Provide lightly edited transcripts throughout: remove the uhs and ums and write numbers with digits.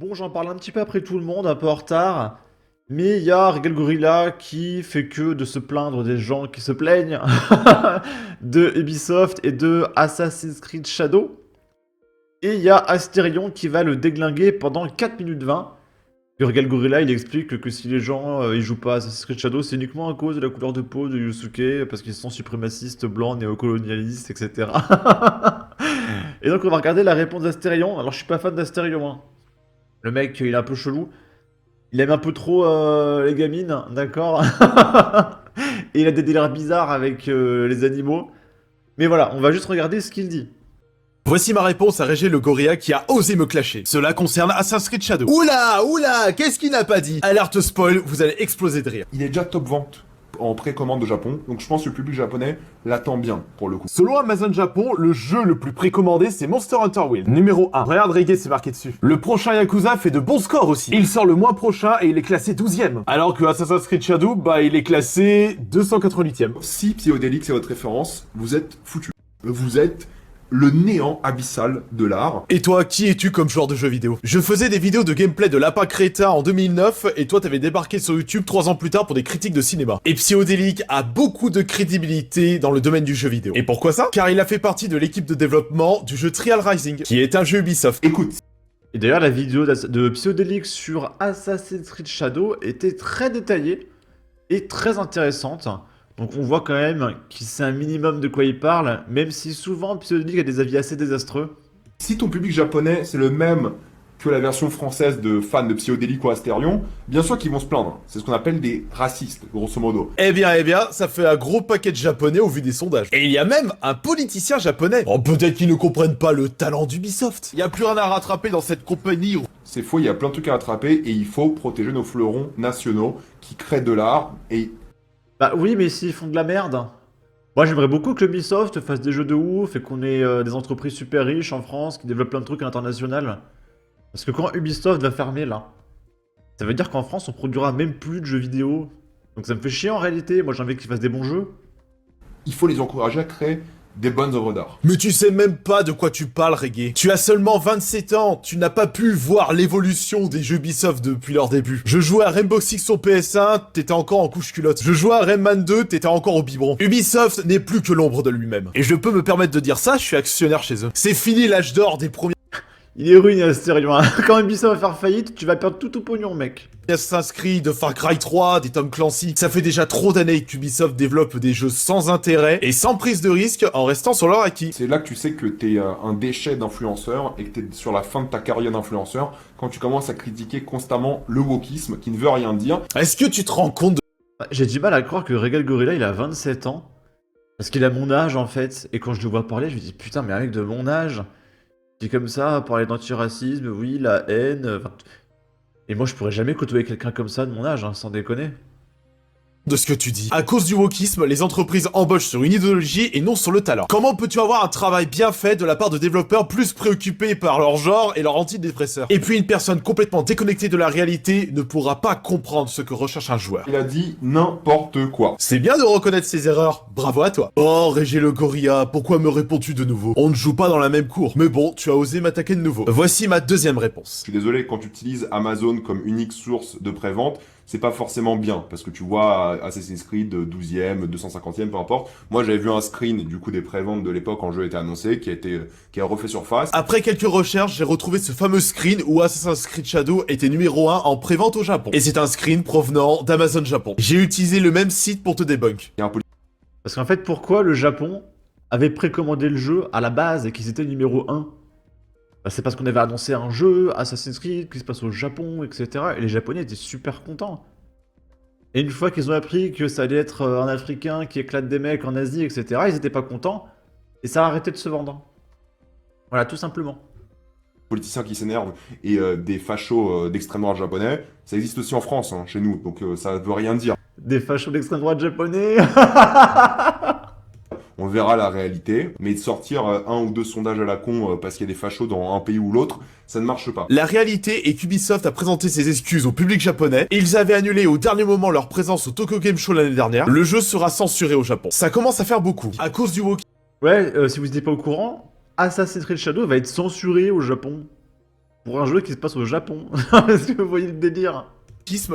Bon, j'en parle un petit peu après tout le monde, un peu en retard. Mais il y a Regal Gorilla qui fait que de se plaindre des gens qui se plaignent de Ubisoft et de Assassin's Creed Shadow. Et il y a Astérion qui va le déglinguer pendant 4 minutes 20. Et Regal Gorilla, il explique que si les gens ils jouent pas à Assassin's Creed Shadow, c'est uniquement à cause de la couleur de peau de Yusuke, parce qu'ils sont suprémacistes, blancs, néocolonialistes, etc. Et donc on va regarder la réponse d'Astérion. Alors je suis pas fan d'Astérion, hein. Le mec, il est un peu chelou. Il aime un peu trop les gamines, d'accord. Et il a des délires bizarres avec les animaux. Mais voilà, on va juste regarder ce qu'il dit. Voici ma réponse à Régé le gorilla qui a osé me clasher. Cela concerne Assassin's Creed Shadow. Oula, qu'est-ce qu'il n'a pas dit? Alerte spoil, vous allez exploser de rire. Il est déjà top vente en précommande au Japon, donc je pense que le public japonais l'attend bien pour le coup. Selon Amazon Japon, le jeu le plus précommandé c'est Monster Hunter World, numéro 1. Regarde Reggae, c'est marqué dessus. Le prochain Yakuza fait de bons scores aussi. Il sort le mois prochain et il est classé 12ème. Alors que Assassin's Creed Shadow, il est classé 288ème. Si Psyodélique c'est votre référence, vous êtes foutu. Vous êtes le néant abyssal de l'art. Et toi, qui es-tu comme joueur de jeux vidéo? Je faisais des vidéos de gameplay de Lapin Crétin en 2009, et toi t'avais débarqué sur YouTube 3 ans plus tard pour des critiques de cinéma. Et Psyodélique a beaucoup de crédibilité dans le domaine du jeu vidéo. Et pourquoi ça? Car il a fait partie de l'équipe de développement du jeu Trial Rising, qui est un jeu Ubisoft. Écoute, Et d'ailleurs, la vidéo de Psyodélique sur Assassin's Creed Shadow était très détaillée et très intéressante. Donc on voit quand même qu'il sait un minimum de quoi il parle, même si souvent Psyodélique a des avis assez désastreux. si ton public japonais c'est le même que la version française de fans de Psyodélique ou Astérion, bien sûr qu'ils vont se plaindre. C'est ce qu'on appelle des racistes, grosso modo. Eh bien, ça fait un gros paquet de japonais au vu des sondages. Et il y a même un politicien japonais. Oh, peut-être qu'ils ne comprennent pas le talent d'Ubisoft. Il y a plus rien à rattraper dans cette compagnie. C'est faux, il y a plein de trucs à rattraper et il faut protéger nos fleurons nationaux qui créent de l'art et Bah oui, mais s'ils font de la merde. Moi j'aimerais beaucoup que Ubisoft fasse des jeux de ouf et qu'on ait des entreprises super riches en France qui développent plein de trucs à l'international. Parce que quand Ubisoft va fermer là, ça veut dire qu'en France on produira même plus de jeux vidéo. Donc ça me fait chier en réalité, moi j'ai envie qu'ils fassent des bons jeux. il faut les encourager à créer des bonnes œuvres d'art. Mais tu sais même pas de quoi tu parles, Reggae. Tu as seulement 27 ans, tu n'as pas pu voir l'évolution des jeux Ubisoft depuis leur début. Je jouais à Rainbow Six sur PS1, t'étais encore en couche culotte. Je jouais à Rayman 2, t'étais encore au biberon. Ubisoft n'est plus que l'ombre de lui-même. Et je peux me permettre de dire ça, je suis actionnaire chez eux. C'est fini l'âge d'or des premiers Il est ruiné Astérion, hein. Quand Ubisoft va faire faillite, tu vas perdre tout ton pognon mec. Assassin's Creed, de Far Cry 3, des Tom Clancy. Ça fait déjà trop d'années qu'Ubisoft développe des jeux sans intérêt et sans prise de risque en restant sur leur acquis. C'est là que tu sais que t'es un déchet d'influenceur et que t'es sur la fin de ta carrière d'influenceur quand tu commences à critiquer constamment le wokisme qui ne veut rien dire. Est-ce que tu te rends compte de... J'ai du mal à croire que Regal Gorilla il a 27 ans. Parce qu'il a mon âge en fait. Et quand je le vois parler, je me dis putain, mais un mec de mon âge. Dit comme ça, parler d'antiracisme, oui, la haine. Et moi je pourrais jamais côtoyer quelqu'un comme ça de mon âge, hein, sans déconner. de ce que tu dis? À cause du wokisme, les entreprises embauchent sur une idéologie et non sur le talent. Comment peux-tu avoir un travail bien fait de la part de développeurs plus préoccupés par leur genre et leur antidépresseur? Et puis une personne complètement déconnectée de la réalité ne pourra pas comprendre ce que recherche un joueur. Il a dit n'importe quoi. C'est bien de reconnaître ses erreurs, bravo à toi. Oh, Régé le gorilla, pourquoi me réponds-tu de nouveau? On ne joue pas dans la même cour. Mais bon, tu as osé m'attaquer de nouveau. Voici ma deuxième réponse. Je suis désolé, quand tu utilises Amazon comme unique source de prévente, c'est pas forcément bien, parce que tu vois Assassin's Creed 12e, 250e, peu importe. Moi, j'avais vu un screen du coup des préventes de l'époque quand le jeu était annoncé, qui a refait surface. Après quelques recherches, j'ai retrouvé ce fameux screen où Assassin's Creed Shadow était numéro 1 en prévente au Japon. Et c'est un screen provenant d'Amazon Japon. J'ai utilisé le même site pour te débunk. Il y a un Parce qu'en fait, pourquoi le Japon avait précommandé le jeu à la base et qu'ils étaient numéro 1? Bah, c'est parce qu'on avait annoncé un jeu, Assassin's Creed, qui se passe au Japon, etc. Et les Japonais étaient super contents. Et une fois qu'ils ont appris que ça allait être un Africain qui éclate des mecs en Asie, etc., ils étaient pas contents. Et ça a arrêté de se vendre. Voilà, tout simplement. politicien qui s'énerve et des fachos d'extrême droite japonais, ça existe aussi en France, hein, chez nous, donc ça veut rien dire. Des fachos d'extrême droite japonais. On verra la réalité, mais de sortir un ou deux sondages à la con parce qu'il y a des fachos dans un pays ou l'autre, ça ne marche pas. La réalité est qu'Ubisoft a présenté ses excuses au public japonais, et ils avaient annulé au dernier moment leur présence au Tokyo Game Show l'année dernière. Le jeu sera censuré au Japon. Ça commence à faire beaucoup. À cause du wokisme. Ouais, si vous n'étiez pas au courant, Assassin's Creed Shadow va être censuré au Japon. Pour un jeu qui se passe au Japon. Est-ce que vous voyez le délire?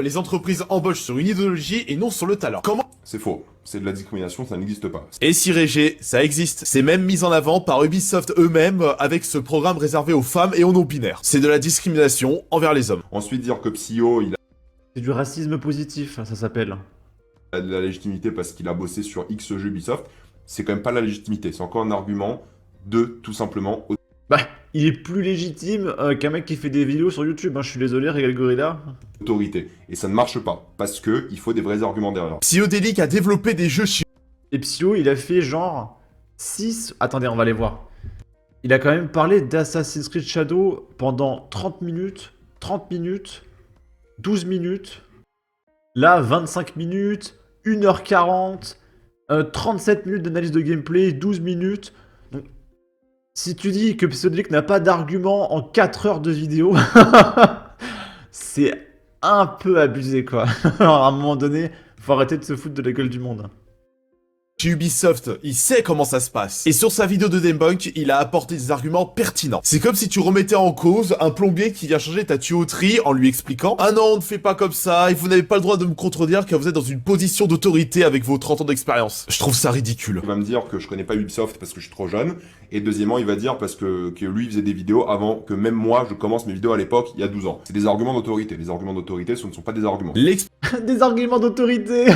Les entreprises embauchent sur une idéologie et non sur le talent. Comment? C'est faux. C'est de la discrimination, ça n'existe pas. Et si Régé, ça existe. C'est même mis en avant par Ubisoft eux-mêmes avec ce programme réservé aux femmes et aux non-binaires. C'est de la discrimination envers les hommes. Ensuite, dire que Psyo, il C'est du racisme positif, ça s'appelle. a de la légitimité parce qu'il a bossé sur X jeux Ubisoft, c'est quand même pas la légitimité. C'est encore un argument de, tout simplement, Bah, il est plus légitime qu'un mec qui fait des vidéos sur YouTube, hein. Je suis désolé, Regal Gorilla. autorité. Et ça ne marche pas, parce que il faut des vrais arguments derrière. Psyodélique a développé des jeux Et Psyo, il a fait genre 6... Attendez, on va les voir. Il a quand même parlé d'Assassin's Creed Shadow pendant 30 minutes, 12 minutes, là 25 minutes, 1h40, 37 minutes d'analyse de gameplay, 12 minutes. Donc, si tu dis que Psyodélique n'a pas d'argument en 4 heures de vidéo, c'est un peu abusé quoi. Alors, à un moment donné, faut arrêter de se foutre de la gueule du monde. chez Ubisoft, il sait comment ça se passe. Et sur sa vidéo de debunk, il a apporté des arguments pertinents. C'est comme si tu remettais en cause un plombier qui vient changer ta tuyauterie en lui expliquant « Ah non, on ne fait pas comme ça, et vous n'avez pas le droit de me contredire car vous êtes dans une position d'autorité avec vos 30 ans d'expérience. » Je trouve ça ridicule. Il va me dire que je connais pas Ubisoft parce que je suis trop jeune, et deuxièmement, il va dire parce que lui il faisait des vidéos avant que même moi je commence mes vidéos à l'époque, il y a 12 ans. C'est des arguments d'autorité. Les arguments d'autorité, ce ne sont pas des arguments. Des arguments d'autorité.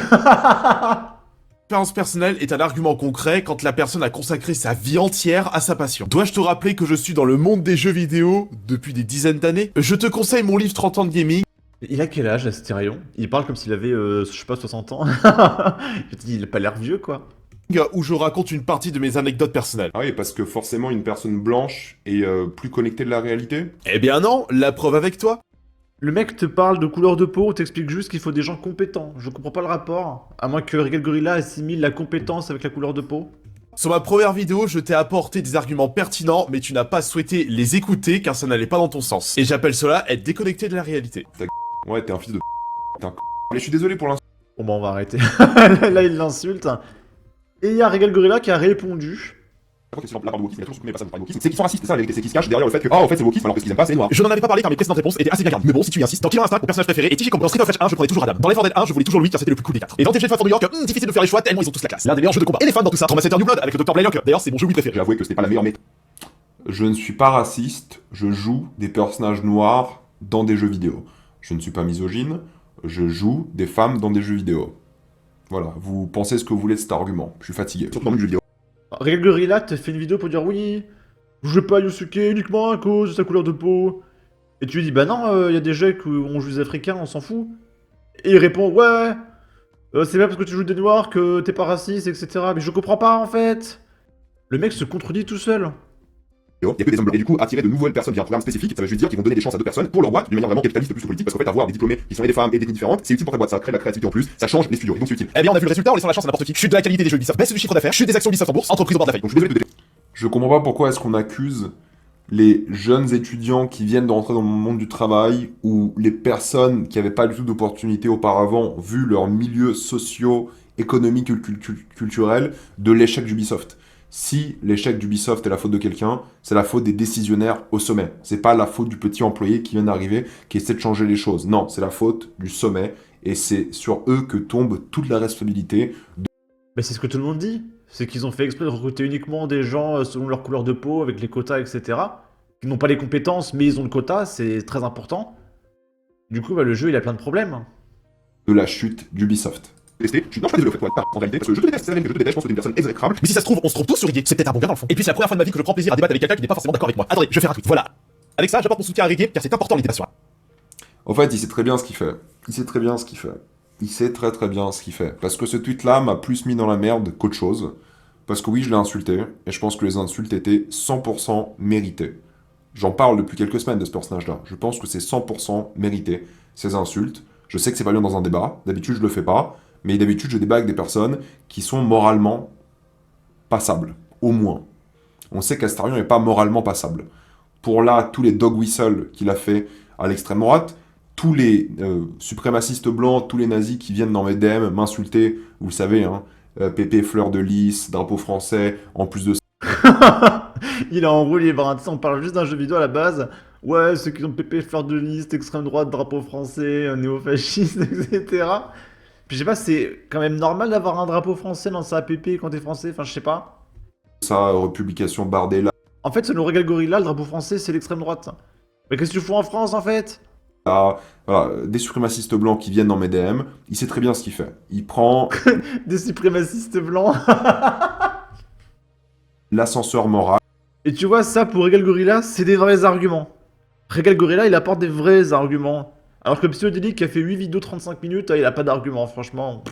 L'expérience personnelle est un argument concret quand la personne a consacré sa vie entière à sa passion. Dois-je te rappeler que je suis dans le monde des jeux vidéo depuis des dizaines d'années? Je te conseille mon livre 30 ans de gaming. Il a quel âge, Astérion? Il parle comme s'il avait, je sais pas, 60 ans. Je te dis, il a pas l'air vieux, quoi. Où je raconte une partie de mes anecdotes personnelles. Ah oui, parce que forcément une personne blanche est plus connectée de la réalité. Eh bien non, la preuve avec toi. Le mec te parle de couleur de peau ou t'explique juste qu'il faut des gens compétents. Je comprends pas le rapport. À moins que Regal Gorilla assimile la compétence avec la couleur de peau. Sur ma première vidéo, je t'ai apporté des arguments pertinents, mais tu n'as pas souhaité les écouter car ça n'allait pas dans ton sens. Et j'appelle cela être déconnecté de la réalité. Ouais, t'es un fils de t'es un Mais je suis désolé pour l'instant. Bon bah on va arrêter. Là il l'insulte. Et il y a Regal Gorilla qui a répondu. C'est qu'ils sont racistes, c'est ça, c'est qu'ils se cachent derrière le fait que, en fait, c'est wokisme alors que ce qu'ils aiment pas, c'est noir. Je n'en avais pas parlé car mes précédentes réponses étaient assez gaillardes. Mais bon, si tu y insistes, dans Killer Instinct, mon personnage préféré, et TJ comme dans Street of Rage 1, je prenais toujours Adam. Dans Left 4 Dead 1, je voulais toujours lui car c'était le plus cool des 4. Et dans TG for New York, difficile de faire les choix tellement ils ont tous la classe. L'un des meilleurs jeux de combat. Et les fans dans tout ça. Trauma Center New Blood avec le Dr. Blaylock. D'ailleurs, c'est mon jeu oui préféré. J'ai avoué que c'était pas la meilleure méthode. Je ne suis pas raciste, je joue des personnages noirs dans des jeux vidéo. Je ne suis pas misogyne, je joue des femmes dans des jeux vidéo. Voilà, vous pensez ce que vous voulez de cet argument. Je suis fatigué. Surtout dans le jeu vidéo. Regal Gorilla te fait une vidéo pour dire oui, vous jouez pas à Yusuke uniquement à cause de sa couleur de peau. Et tu lui dis bah non, y a des jeux où on joue des africains, on s'en fout. Et il répond ouais, c'est pas parce que tu joues des noirs que t'es pas raciste, etc. Mais je comprends pas en fait. Le mec se contredit tout seul. Il y a que des hommes blancs. Et du coup, attirer de nouvelles personnes via un programme spécifique, ça veut juste dire qu'ils vont donner des chances à d'autres personnes pour leur boîte d'une manière vraiment capitaliste plus que politique, parce qu'en fait, avoir des diplômés qui sont des femmes et des différentes, c'est utile pour ta boîte, ça crée de la créativité en plus, ça change les studios, et donc c'est utile. Eh bien, on a vu le résultat, on laisse la chance à n'importe qui. Chute de la qualité des jeux Ubisoft, baisse du chiffre d'affaires, chute des actions Ubisoft en bourse, entreprise au bord de la faillite. Donc je suis désolé de Je comprends pas pourquoi est-ce qu'on accuse les jeunes étudiants qui viennent de rentrer dans le monde du travail ou les personnes qui n'avaient pas du tout d'opportunités auparavant, vu leur milieu socio-économique et culturel, de l'échec d'Ubisoft. Si l'échec d'Ubisoft est la faute de quelqu'un, c'est la faute des décisionnaires au sommet. C'est pas la faute du petit employé qui vient d'arriver, qui essaie de changer les choses. Non, c'est la faute du sommet, et c'est sur eux que tombe toute la responsabilité. Mais c'est ce que tout le monde dit. C'est qu'ils ont fait exprès de recruter uniquement des gens selon leur couleur de peau, avec les quotas, etc. Qui n'ont pas les compétences, mais ils ont le quota, c'est très important. Du coup, bah, le jeu, il a plein de problèmes. De la chute d'Ubisoft. Non, je suis pas désolé au fait, en réalité, parce que je te déteste, c'est la même que je te déteste, je pense que t'es une personne exécrable. Mais si ça se trouve, on se trompe tous sur Reggae, c'est peut-être un bon gars dans le fond. Et puis c'est la première fois de ma vie que je prends plaisir à débattre avec quelqu'un qui n'est pas forcément d'accord avec moi. Attendez, je vais faire un tweet, voilà. Avec ça, j'apporte mon soutien à Reggae, car c'est important les débats sur. En fait, il sait très bien ce qu'il fait. Il sait très bien ce qu'il fait. Il sait très très bien ce qu'il fait. Parce que ce tweet-là m'a plus mis dans la merde qu'autre chose. Parce que oui, je l'ai insulté, et je pense que les insultes étaient 100% méritées. J'en parle depuis quelques semaines de ce personnage-là. Je pense que c'est 100% mérité, ces insultes. Je sais que c'est pas bien dans un débat, d'habitude je le fais pas, mais d'habitude je débat avec des personnes qui sont moralement passables, au moins. On sait qu'Astarion n'est pas moralement passable. Pour là, tous les dog whistles qu'il a fait à l'extrême droite, tous les suprémacistes blancs, tous les nazis qui viennent dans mes DM m'insulter, vous le savez, hein, Pépé, fleur de lys, drapeau français, en plus de ça. Il a embrouillé les bras, on parle juste d'un jeu vidéo à la base. Ouais, ceux qui ont pépé fleur de liste, extrême droite, drapeau français, néo-fasciste, etc. Puis je sais pas, c'est quand même normal d'avoir un drapeau français dans sa app quand t'es français, enfin je sais pas. Ça, republication Bardella, En fait, selon Regal Gorilla, le drapeau français, c'est l'extrême droite. Mais qu'est-ce que tu fous en France, en fait? voilà, des suprémacistes blancs qui viennent dans mes DM, il sait très bien ce qu'il fait. Il prend Des suprémacistes blancs. l'ascenseur moral. Et tu vois, ça, pour Regal Gorilla, c'est des vrais arguments. Regal Gorilla, il apporte des vrais arguments. Alors que Psyodélique, qui a fait 8 vidéos 35 minutes, il a pas d'arguments, franchement.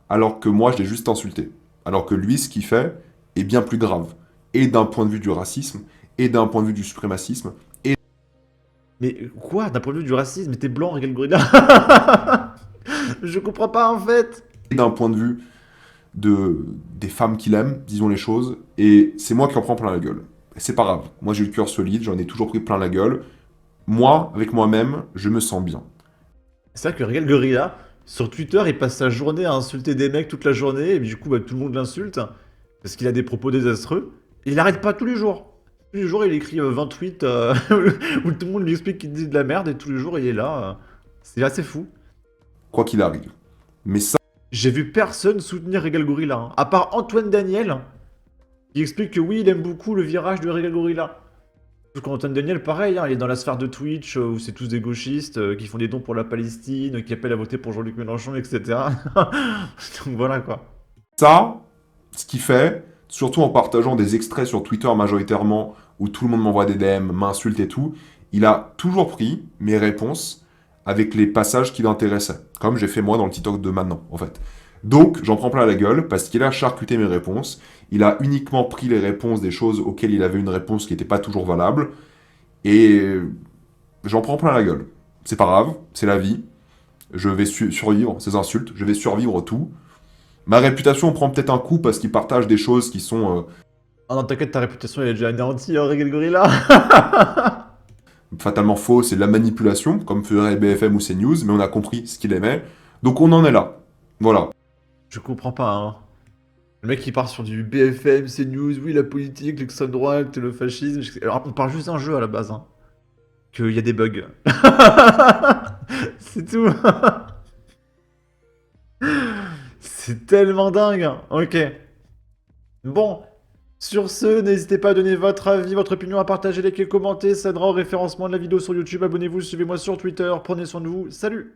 Alors que moi, je l'ai juste insulté. Alors que lui, ce qu'il fait est bien plus grave. Et d'un point de vue du racisme, et d'un point de vue du suprémacisme, Mais quoi, d'un point de vue du racisme, mais t'es blanc, Regal Gorilla? Je comprends pas, en fait. et d'un point de vue des femmes qu'il aime, disons les choses. Et c'est moi qui en prends plein la gueule. Et c'est pas grave. Moi, j'ai le cœur solide, j'en ai toujours pris plein la gueule. Moi, avec moi-même, je me sens bien. C'est vrai que Regal Gorilla, sur Twitter, il passe sa journée à insulter des mecs toute la journée, et du coup, bah, tout le monde l'insulte, parce qu'il a des propos désastreux. Et il arrête pas tous les jours. Tous les jours, il écrit 20 tweets où tout le monde lui explique qu'il dit de la merde, et tous les jours, il est là. C'est assez fou. Quoi qu'il arrive. Mais ça, J'ai vu personne soutenir Regal Gorilla, hein, à part Antoine Daniel, qui explique que oui, il aime beaucoup le virage de Regal Gorilla. Parce qu'Antoine Daniel, pareil, hein, il est dans la sphère de Twitch où c'est tous des gauchistes qui font des dons pour la Palestine, qui appellent à voter pour Jean-Luc Mélenchon, etc. Donc voilà quoi. ça, ce qu'il fait, surtout en partageant des extraits sur Twitter majoritairement, où tout le monde m'envoie des DM, m'insulte et tout, il a toujours pris mes réponses avec les passages qui l'intéressaient. Comme j'ai fait moi dans le TikTok de maintenant, en fait. Donc, j'en prends plein la gueule, parce qu'il a charcuté mes réponses. Il a uniquement pris les réponses des choses auxquelles il avait une réponse qui n'était pas toujours valable. Et j'en prends plein la gueule. C'est pas grave, c'est la vie. Je vais survivre ces insultes, je vais survivre tout. Ma réputation prend peut-être un coup parce qu'il partage des choses qui sont Ah non, t'inquiète, ta réputation elle est déjà anéantie, hein, Regal Gorilla. fatalement fausses et de la manipulation, comme ferait BFM ou CNews, mais on a compris ce qu'il aimait. Donc on en est là. Voilà. Je comprends pas, hein. Le mec il part sur du BFM, CNews, oui, la politique, l'extrême droite, le fascisme. Alors on parle juste d'un jeu à la base, hein. Qu'il y a des bugs. C'est tout. C'est tellement dingue, hein. Ok. Bon. Sur ce, n'hésitez pas à donner votre avis, votre opinion, à partager, liker, commenter. Ça aidera au référencement de la vidéo sur YouTube. Abonnez-vous, suivez-moi sur Twitter. Prenez soin de vous. Salut!